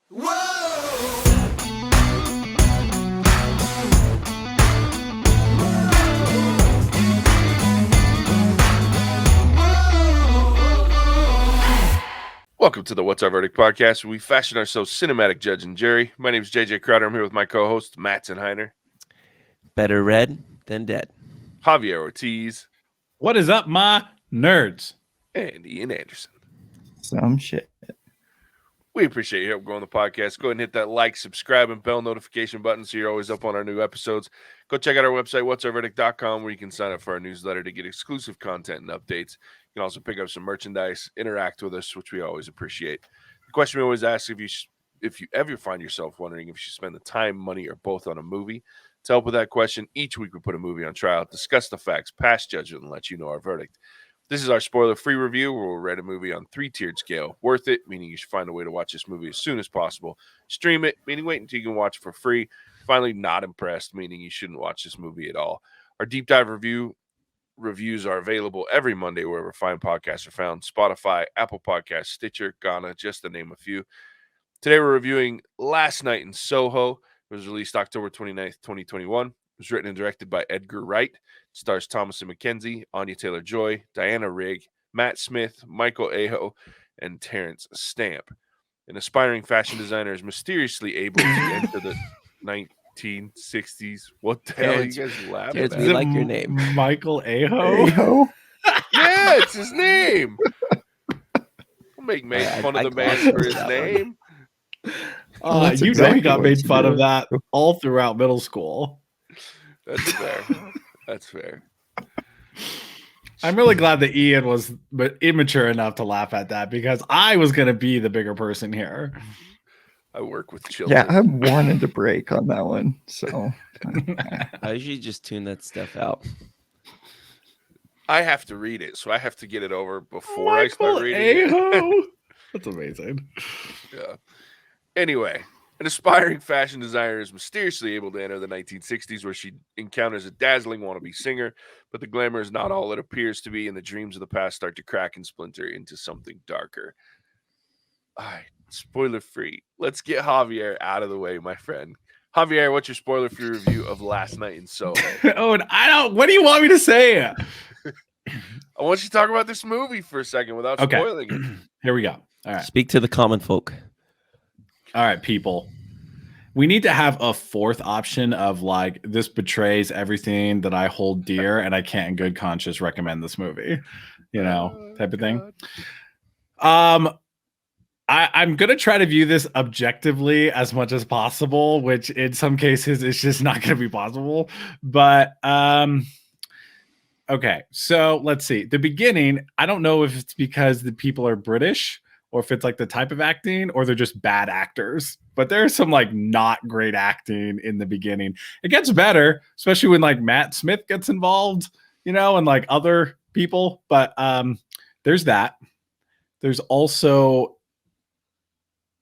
Whoa! Welcome to the What's Our Verdict podcast, where we fashion ourselves cinematic judge and jury. My name is JJ Crowder. I'm here with my co-host, Matt Heiner. Better red than dead. Javier Ortiz. What is up, my nerds? And Ian Anderson. Some shit. We appreciate your help growing the podcast. Go ahead and hit that like, subscribe, and bell notification button so you're always up on our new episodes. Go check out our website, whatsourverdict.com, where you can sign up for our newsletter to get exclusive content and updates. You can also pick up some merchandise, interact with us, which we always appreciate. The question we always ask, if you ever find yourself wondering if you should spend the time, money, or both on a movie, to help with that question, each week we put a movie on trial, discuss the facts, pass judgment, and let you know our verdict. This is our spoiler-free review, where we'll rate a movie on 3-tiered scale. Worth it, meaning you should find a way to watch this movie as soon as possible. Stream it, meaning wait until you can watch it for free. Finally, not impressed, meaning you shouldn't watch this movie at all. Our deep dive reviews are available every Monday wherever fine podcasts are found. Spotify, Apple Podcasts, Stitcher, Ghana, just to name a few. Today we're reviewing Last Night in Soho. It was released October 29th, 2021. It was written and directed by Edgar Wright. It stars Thomas and McKenzie, Anya Taylor-Joy, Diana Rigg, Matt Smith, Michael Aho, and Terrence Stamp. An aspiring fashion designer is mysteriously able to enter the 1960s. What the hell are you guys laughing at? We like your name. Michael Aho? Aho? Yeah, it's his name. Don't make fun of the man for his name. That's You know exactly he got what made you fun do. of that all throughout middle school. That's fair. That's fair. I'm really glad that Ian was immature enough to laugh at that, because I was going to be the bigger person here. I work with children. Yeah, I wanted to break on that one. So I usually just tune that stuff out. I have to read it, so I have to get it over before I start Michael reading it. Aho? That's amazing. Yeah. Anyway, an aspiring fashion designer is mysteriously able to enter the 1960s, where she encounters a dazzling wannabe singer, but the glamour is not all it appears to be, and the dreams of the past start to crack and splinter into something darker. All right, spoiler free. Let's get Javier out of the way, my friend. Javier, what's your spoiler free review of Last Night in Soho? Oh, and what do you want me to say? I want you to talk about this movie for a second without Okay. spoiling it. Here we go. All right. Speak to the common folk. All right, people. We need to have a fourth option of like, this betrays everything that I hold dear, and I can't in good conscience recommend this movie, type of thing. I'm gonna try to view this objectively as much as possible, which in some cases it's just not gonna be possible. But okay, so let's see. The beginning, I don't know if it's because the people are British, or if it's like the type of acting, or they're just bad actors. But there's some like not great acting in the beginning. It gets better, especially when like Matt Smith gets involved, and like other people. But there's that. There's also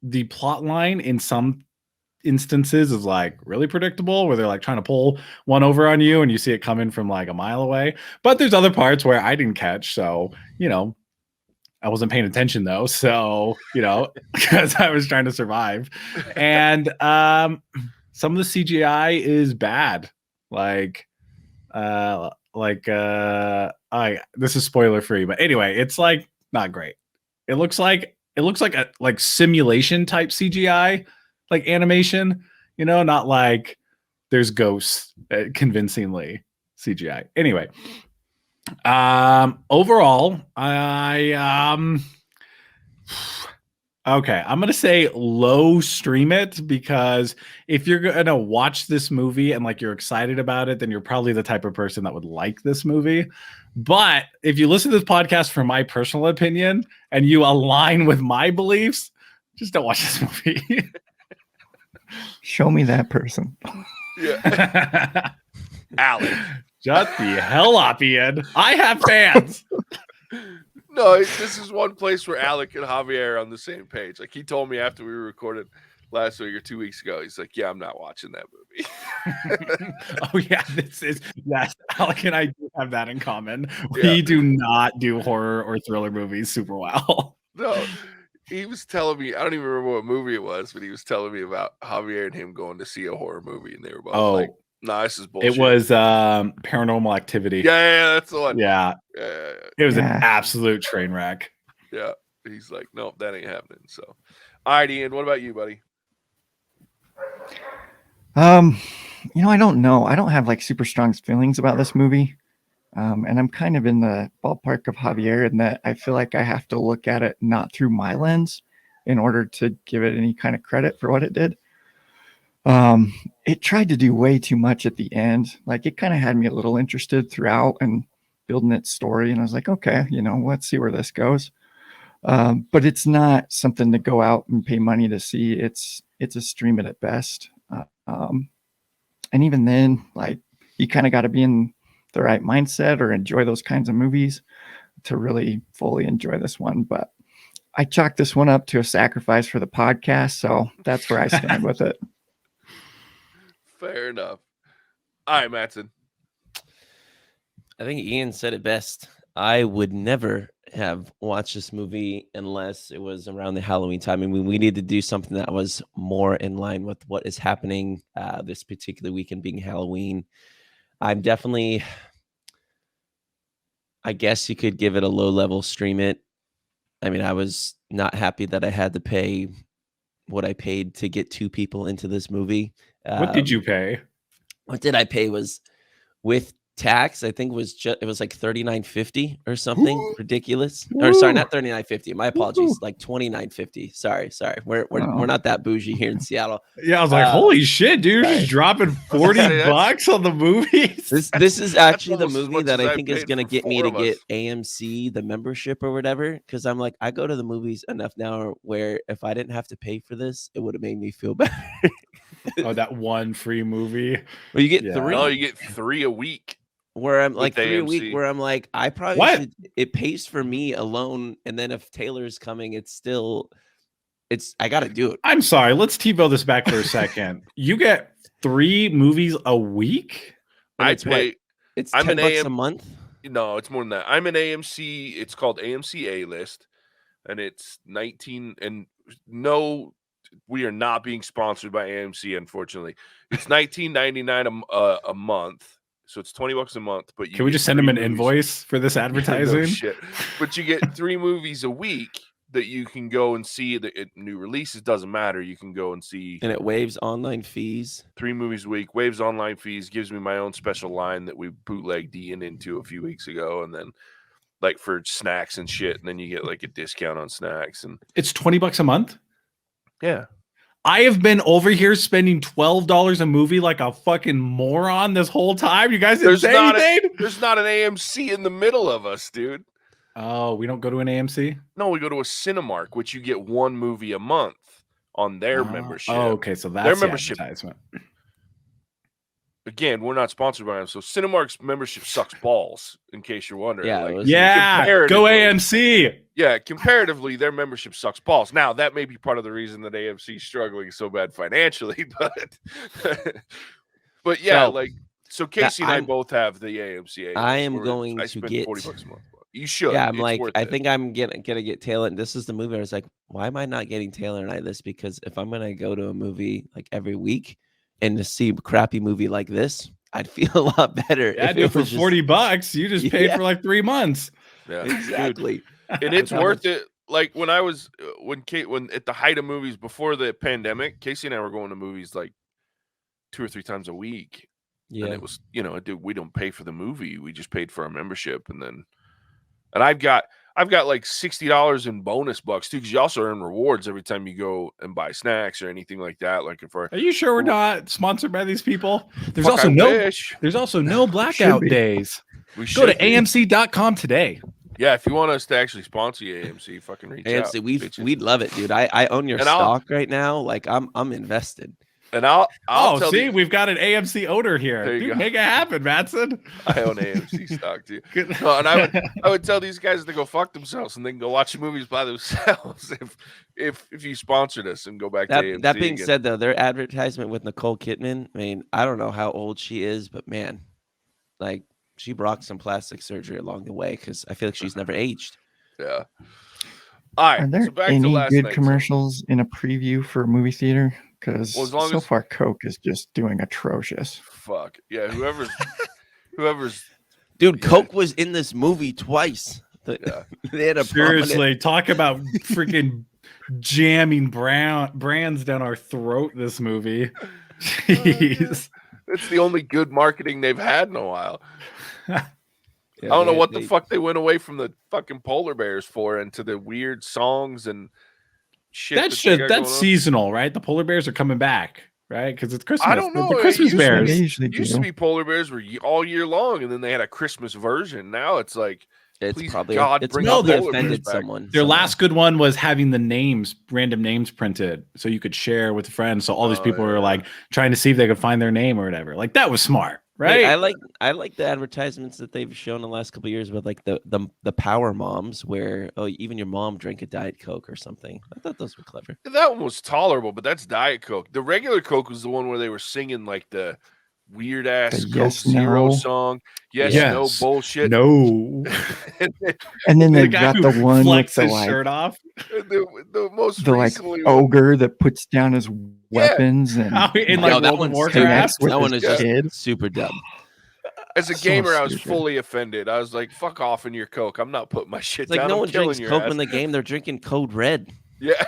the plot line in some instances is like really predictable, where they're like trying to pull one over on you and you see it coming from like a mile away. But there's other parts where I didn't catch. So, I wasn't paying attention though. So, because I was trying to survive. And some of the CGI is bad. This is spoiler free, but anyway, it's like not great. It looks like a simulation type CGI, like animation, not like there's ghosts convincingly CGI. Anyway, overall, okay, I'm gonna say low stream it, because if you're gonna watch this movie and like you're excited about it, then you're probably the type of person that would like this movie. But if you listen to this podcast for my personal opinion and you align with my beliefs, just don't watch this movie. show me that person. Yeah. Alec. Shut the hell up, Ian. I have fans. No, this is one place where Alec and Javier are on the same page. Like, he told me after we recorded last week or 2 weeks ago, he's like, yeah, I'm not watching that movie. Oh yeah, yes, Alec and I do have that in common. We do not do horror or thriller movies super well. No, he was telling me, I don't even remember what movie it was, but he was telling me about Javier and him going to see a horror movie, and they were both like, "Nah, this is bullshit." It was Paranormal Activity. Yeah, that's the one. Yeah. Yeah. It was an Yeah. absolute train wreck. Yeah. He's like, "Nope, that ain't happening." So, all right, Ian, what about you, buddy? I don't know. I don't have like super strong feelings about this movie. And I'm kind of in the ballpark of Javier in that I feel like I have to look at it not through my lens in order to give it any kind of credit for what it did. It tried to do way too much at the end. Like it kind of had me a little interested throughout and building its story. And I was like, okay, let's see where this goes. But it's not something to go out and pay money to see. It's a stream it at best. And even then, like you kind of got to be in the right mindset or enjoy those kinds of movies to really fully enjoy this one. But I chalked this one up to a sacrifice for the podcast. So that's where I stand with it. Fair enough. All right, Mattson. I think Ian said it best. I would never have watched this movie unless it was around the Halloween time. I mean, we need to do something that was more in line with what is happening this particular weekend being Halloween. I'm definitely, I guess you could give it a low level stream it. I mean, I was not happy that I had to pay what I paid to get two people into this movie. What did you pay? What did I pay was with tax, I think it was like $39.50 or something ridiculous. Or sorry, not $39.50. My apologies, like $29.50. Sorry. We're not that bougie here in Seattle. Yeah, I was like, holy shit, dude, you're just dropping $40 on the movies. This is actually the almost as movie much that as I I think is paid going to for get me four to of get us. AMC the membership or whatever, because I'm like, I go to the movies enough now where if I didn't have to pay for this, it would have made me feel better. Oh, that one free movie. Well, you get Yeah. three. No, you get 3 a week. Where I'm with like 3 a week, AMC. where I'm like, I probably What? should. It pays for me alone, and then if Taylor's coming, I got to do it. I'm sorry. Let's TiVo this back for a second. You get 3 movies a week? And I it's pay. It's I'm an $10 AM a month. No, it's more than that. I'm an AMC. It's called AMC A List, and it's 19. And no, we are not being sponsored by AMC. Unfortunately, it's $19.99 a month. So it's $20 a month. But you Can we get just send them 3 an movies. invoice for this advertising? No shit. But you get 3 movies a week that you can go and see. The new releases doesn't matter. You can go and see And it waives online fees. 3 movies a week. Waives online fees. Gives me my own special line that we bootlegged Ian into a few weeks ago, and then like for snacks and shit. And then you get like a discount on snacks and It's $20 a month? yeah. I have been over here spending $12 a movie like a fucking moron this whole time. You guys didn't say anything? There's not an AMC in the middle of us, dude. Oh, we don't go to an AMC? No, we go to a Cinemark, which you get 1 movie a month on their membership. Oh, okay. So that's their the membership. advertisement. Again, we're not sponsored by them, so Cinemark's membership sucks balls. In case you're wondering, Yeah, it like, was- Yeah, go comparatively- AMC. Yeah, comparatively, their membership sucks balls. Now, that may be part of the reason that AMC is struggling so bad financially, but yeah, so Casey and I both have the AMC. I am going I to spend get $40 a month. You should. Yeah, I'm It's like, worth I it. think I'm gonna get Taylor. And this is the movie. I was like, why am I not getting Taylor and I this? Because if I'm gonna go to a movie like every week and to see a crappy movie like this, I'd feel a lot better. Yeah, if dude, it for was just- $40, you just paid Yeah. for like 3 months. Yeah, dude. Exactly. And it's How worth much- it. Like when I was when at the height of movies before the pandemic, Casey and I were going to movies like 2 or 3 times a week. Yeah. And it was, dude, we don't pay for the movie. We just paid for our membership. And I've got like $60 in bonus bucks too, because you also earn rewards every time you go and buy snacks or anything like that. Like if Are you sure we're not sponsored by these people? There's Fuck, I wish. also no blackout be. days. We Go to should be. AMC.com today. Yeah, if you want us to actually sponsor you, AMC, fucking reach out. AMC, bitches. we'd love it, dude. I own your And I'll- stock right now. Like I'm invested. And I'll Oh, tell see, you, we've got an AMC owner here. There you Dude, go. make it happen, Matson. I own AMC stock too. No, and I would tell these guys to go fuck themselves and they can go watch the movies by themselves if you sponsored us and go back to AMC. That being again. said, though, their advertisement with Nicole Kidman. I mean, I don't know how old she is, but man, like she brought some plastic surgery along the way because I feel like she's never aged. Yeah. All Are right, there so back to any last good night. commercials in a preview for a movie theater? Because Well, as long so as- far Coke is just doing atrocious. Fuck yeah, whoever's Dude, Yeah. Coke was in this movie twice. Yeah. They had a prominent. Seriously, talk about freaking jamming brands down our throat. This movie, jeez. It's the only good marketing they've had in a while. Yeah, I don't know they- what they- the fuck they went away from the fucking polar bears for into the weird songs and shit. That's that they got that's going on. seasonal, right? The polar bears are coming back, right? Because it's Christmas. I don't know. The It Christmas used to bears. They usually Used to do. be polar bears were all year long, and then they had a Christmas version. Now it's like, It's please probably God, it's bring probably the polar bears offended back. someone. Their somewhere. last good one was having the names, random names printed, so you could share with friends. So all these Oh, people were yeah. like trying to see if they could find their name or whatever. Like that was smart, right? Hey, I like the advertisements that they've shown the last couple of years with like the power moms where even your mom drank a Diet Coke or something. I thought those were clever. That one was tolerable, but that's Diet Coke. The regular Coke was the one where they were singing like the weird ass The Coke yes, Zero no. song. Yes, Yes. no bullshit. No. And then The they've guy got who the one with flex the his like shirt off. the most the like recently one- ogre that puts down his weapons and In Yo, like that World of one's Warcraft. connects with That one his is just kid. super dumb. As a So gamer, I was stupid. fully offended. I was like, "Fuck off in your Coke! I'm not putting my shit It's like down. no I'm one killing drinks your Coke ass." in the game. They're drinking Code Red. Yeah,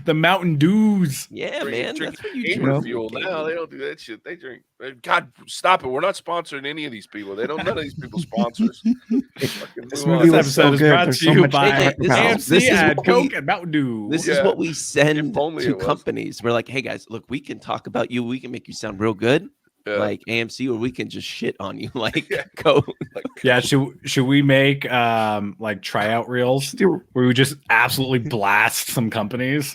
The Mountain Dews. Yeah, Drink- man. drink That's what you gamer drink. in fuel. the No, game. they don't do that shit. They drink. God, stop it! We're not sponsoring any of these people. They don't. None of these people sponsors. Fucking This move movie on. This was so episode is good. brought There's to so you much to by talk about. AMC This is and what we- Coke and Mountain Dew. This Yeah. is what we send only to it was. companies. We're like, hey guys, look, we can talk about you. We can make you sound real good, Yeah. like AMC, or we can just shit on you, like Yeah. Coke. Yeah, should we make like tryout reels do. where we just absolutely blast some companies?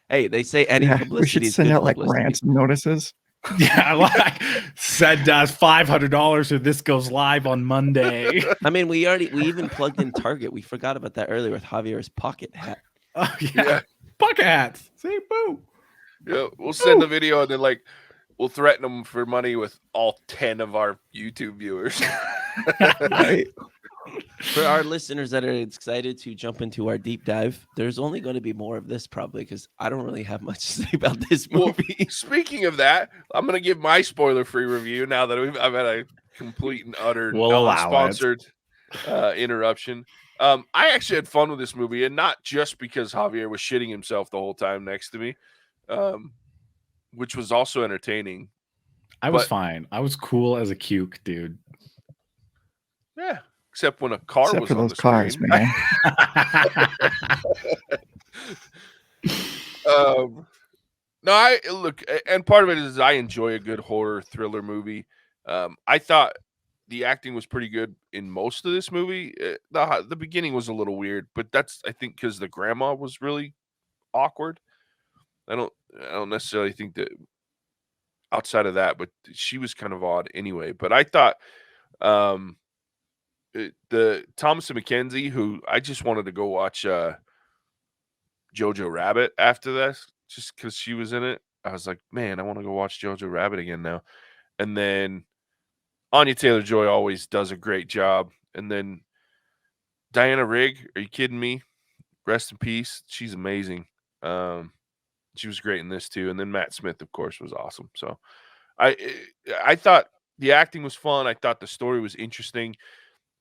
Hey, they say any Yeah, we publicity should is send good out like publicity. ransom notices. Yeah, like send us $500 if this goes live on Monday. I mean, we even plugged in Target. We forgot about that earlier with Javier's pocket hat. Oh yeah, Yeah. bucket hats. See, boo. Yeah, we'll send the video and then like we'll threaten them for money with all 10 of our YouTube viewers. Right? For our listeners that are excited to jump into our deep dive, there's only going to be more of this probably because I don't really have much to say about this Well, movie. Speaking of that, I'm gonna give my spoiler-free review now that I've had a complete and utter We'll allow it. non-sponsored interruption. I actually had fun with this movie, and not just because Javier was shitting himself the whole time next to me, which was also entertaining. I was But- fine. I was cool as a cuke, dude. Yeah, except when a car Except was for on those the cars, screen. man. No, I look, and part of it is I enjoy a good horror thriller movie. I thought the acting was pretty good in most of this movie. The beginning was a little weird, but that's I think because the grandma was really awkward. I don't necessarily think that outside of that, but she was kind of odd anyway. But I thought the Thomas and Mackenzie, who I just wanted to go watch Jojo Rabbit after this, just because she was in it. I was like, man, I want to go watch Jojo Rabbit again now. And then Anya Taylor-Joy always does a great job. And then Diana Rigg, are you kidding me? Rest in peace. She's amazing. She was great in this too. And then Matt Smith, of course, was awesome. So I thought the acting was fun. I thought the story was interesting.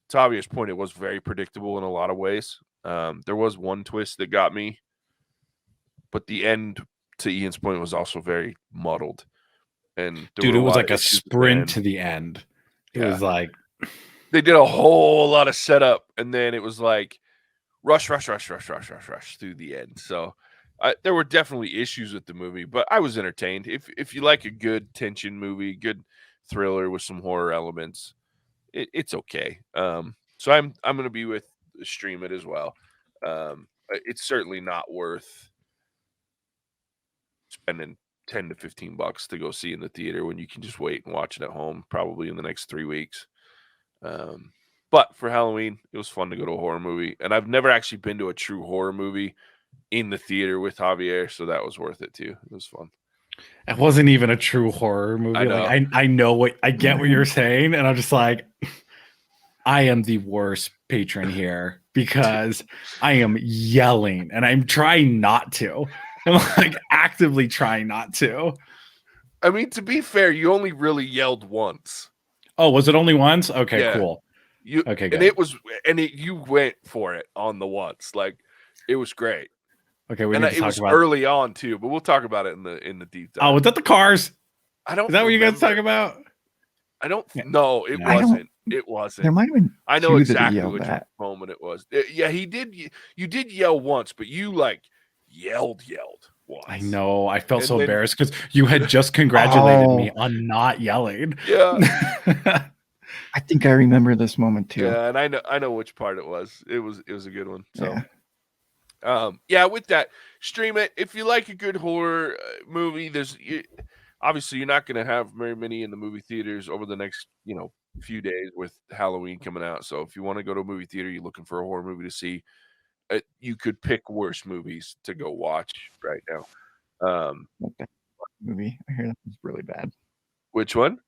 To Javier's point, it was very predictable in a lot of ways. There was one twist that got me, but the end, to Ian's point, was also very muddled. And there Dude, were it was lot like of a issues at the sprint end. to the end. It Yeah. was like, They did a whole lot of setup, and then it was like rush through the end. So there were definitely issues with the movie, but I was entertained. If you like a good tension movie, good thriller with some horror elements, it's okay. So I'm going to be with Stream It as well. It's certainly not worth spending $10 to $15 to go see in the theater when you can just wait and watch it at home, probably in the next 3 weeks. But for Halloween, it was fun to go to a horror movie, and I've never actually been to a true horror movie in the theater with Javier, so that was worth it too. It was fun. it wasn't even a true horror movie. I know. Like I know what I get what you're saying, and I'm just like, I am the worst patron here because I am yelling and I'm trying not to. I'm like actively trying not to. I mean, to be fair, you only really yelled once. Oh, was it only once? Okay, Yeah. cool. You Okay, and good. you went for it on the once. Like it was great. Okay, we And need to it talk was about. early on too, but we'll talk about it in the deep dive. Oh, was that the cars? I don't Is that what you guys remember. talk about? I don't Yeah. know. It I don't- wasn't. It wasn't. There might have been I know two that he exactly yelled which at. moment it was. Yeah, he did. You did yell once, but you like yelled once. I know. I felt And so then- embarrassed because you had just congratulated me Oh. on not yelling. Yeah, I think I remember this moment too. yeah, and I know which part it was. It was a good one. So, Yeah. yeah, with that, stream it if you like a good horror movie. Obviously you're not going to have very many in the movie theaters over the next few days with Halloween coming out. So if you want to go to a movie theater, you're looking for a horror movie to see. You could pick worse movies to go watch right now. Like that movie. I hear that was really bad. Which one?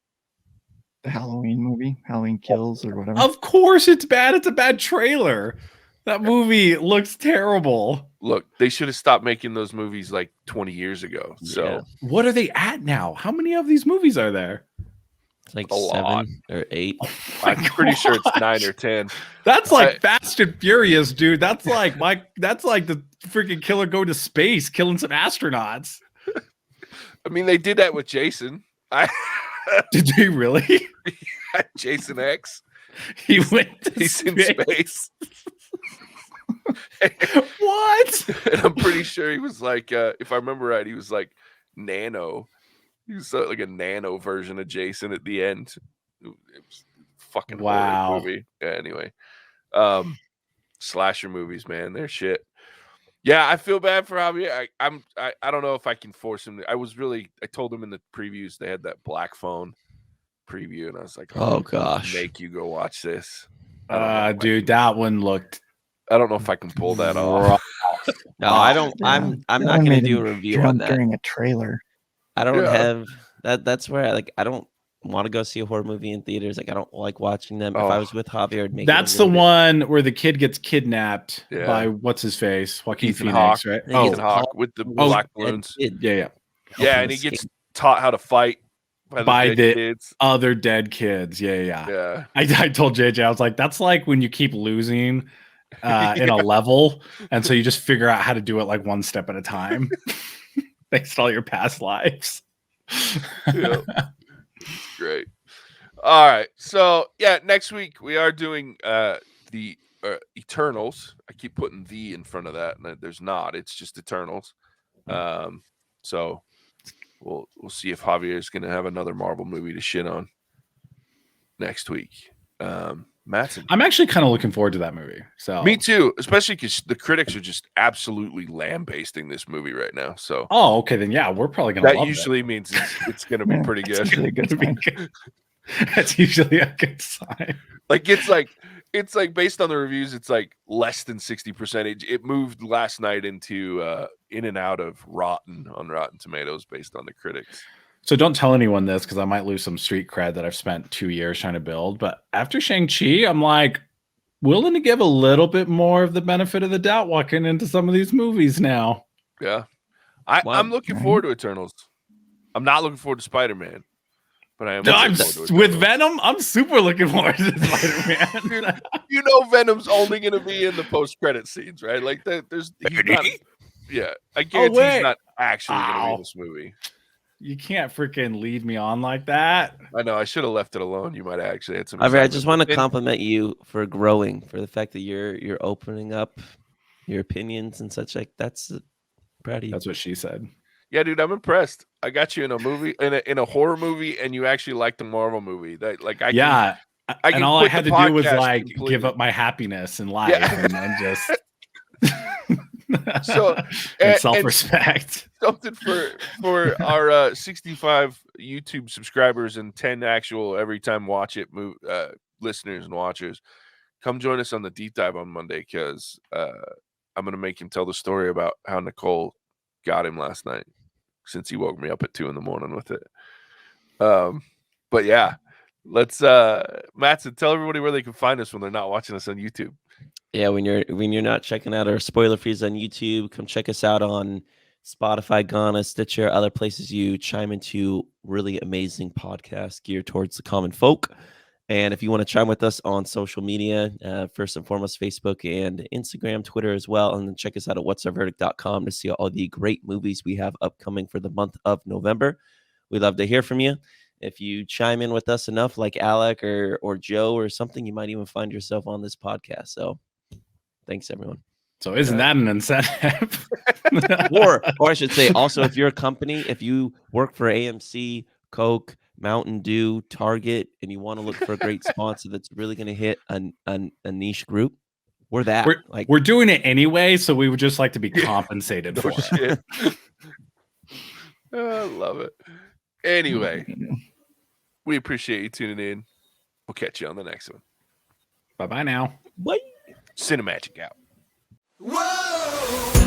The Halloween movie, Halloween Kills or whatever. Of course it's bad. It's a bad trailer. That movie looks terrible. Look, they should have stopped making those movies like 20 years ago. So Yeah. What are they at now? How many of these movies are there? It's like A lot. 7 or 8. I'm pretty sure it's gosh. 9 or 10. That's like Fast and Furious, dude. That's like the freaking killer going to space, killing some astronauts. I mean, they did that with Jason. Did they really? Jason X. He went to He's in space. space. What? And I'm pretty sure he was like, if I remember right, he was like nano. He was like a nano version of Jason at the end. It was a fucking Wow. horror movie. Yeah, anyway. Slasher movies, man, they're shit. Yeah, I feel bad for Javier. I don't know if I can force him. I told him in the previews they had that Black Phone preview, and I was like, Oh, I'm gonna gosh. make you go watch this. I don't know if Dude, that one looked I don't know if I can pull that off. No, I don't. Yeah, I'm that not one going to made do a him review on jump that. during a trailer. I don't Yeah. have that. That's where I don't want to go see a horror movie in theaters. Like I don't like watching them. If I Oh. was with Javier, I'd make it a That's the little bit- one where the kid gets kidnapped Yeah. by what's his face? Joaquin Ethan Phoenix, Hawke. right? Yeah, Ethan Oh. Hawke with the Oh, black dead balloons. kid yeah. Yeah, helping and he escape. gets taught how to fight by the dead kids. Other dead kids. Yeah. Yeah. I told JJ, I was like, that's like when you keep losing in a Yeah. level, and so you just figure out how to do it like one step at a time. Thanks to all your past lives. Yeah. Great. All right. So yeah, next week we are doing the Eternals. I keep putting the in front of that, and there's not. It's just Eternals. So we'll see if Javier is going to have another Marvel movie to shit on next week. Matson. I'm actually kind of looking forward to that movie. So Me too, especially because the critics are just absolutely lambasting this movie right now. So Oh, okay, then yeah, we're probably gonna that love usually means it's going to be Yeah, pretty that's good. usually a good sign. it. That's usually a good sign. Like it's like based on the reviews, it's like less than 60%. It moved last night into in and out of Rotten on Rotten Tomatoes based on the critics. So don't tell anyone this because I might lose some street cred that I've spent 2 years trying to build. But after Shang-Chi, I'm like willing to give a little bit more of the benefit of the doubt walking into some of these movies now. Yeah, Wow. I'm looking Right. forward to Eternals. I'm not looking forward to Spider-Man, but I am. No, looking forward to with Eternals. Venom, I'm super looking forward to Spider-Man. You know, Venom's only going to be in the post-credit scenes, right? Like he's not. Yeah, I guarantee wait. he's not actually going to be Ow. in this movie. You can't freaking lead me on like that. I know. I should have left it alone. You might have actually had some. Javier, I just want to And- compliment you for growing, for the fact that you're opening up your opinions and such. Like that's proud of you. That's what she said. Yeah, dude, I'm impressed. I got you in a movie, in a horror movie, and you actually liked a Marvel movie. That like I Yeah. I and can all I quit had the to do was podcast like completely. give up my happiness in life Yeah. and then just So, and and- self-respect. something for our 65 YouTube subscribers and 10 actual every time watch it listeners and watchers. Come join us on the deep dive on Monday because I'm gonna make him tell the story about how Nicole got him last night since he woke me up at 2 a.m. with it. But yeah, Let's Matson, tell everybody where they can find us when they're not watching us on YouTube. Yeah, when you're not checking out our spoiler feeds on YouTube, come check us out on Spotify, Ghana, Stitcher, other places you chime into really amazing podcasts geared towards the common folk. And if you want to chime with us on social media, first and foremost, Facebook and Instagram, Twitter as well. And then check us out at whatsourverdict.com to see all the great movies we have upcoming for the month of November. We'd love to hear from you. If you chime in with us enough, like Alec or Joe or something, you might even find yourself on this podcast. So thanks, everyone. So isn't that an incentive? Or I should say, also, if you're a company, if you work for AMC, Coke, Mountain Dew, Target, and you want to look for a great sponsor that's really going to hit a niche group, we're that. We're doing it anyway, so we would just like to be compensated for it. I love it. Anyway, we appreciate you tuning in. We'll catch you on the next one. Bye-bye now. Bye. Cinemagic out. Whoa!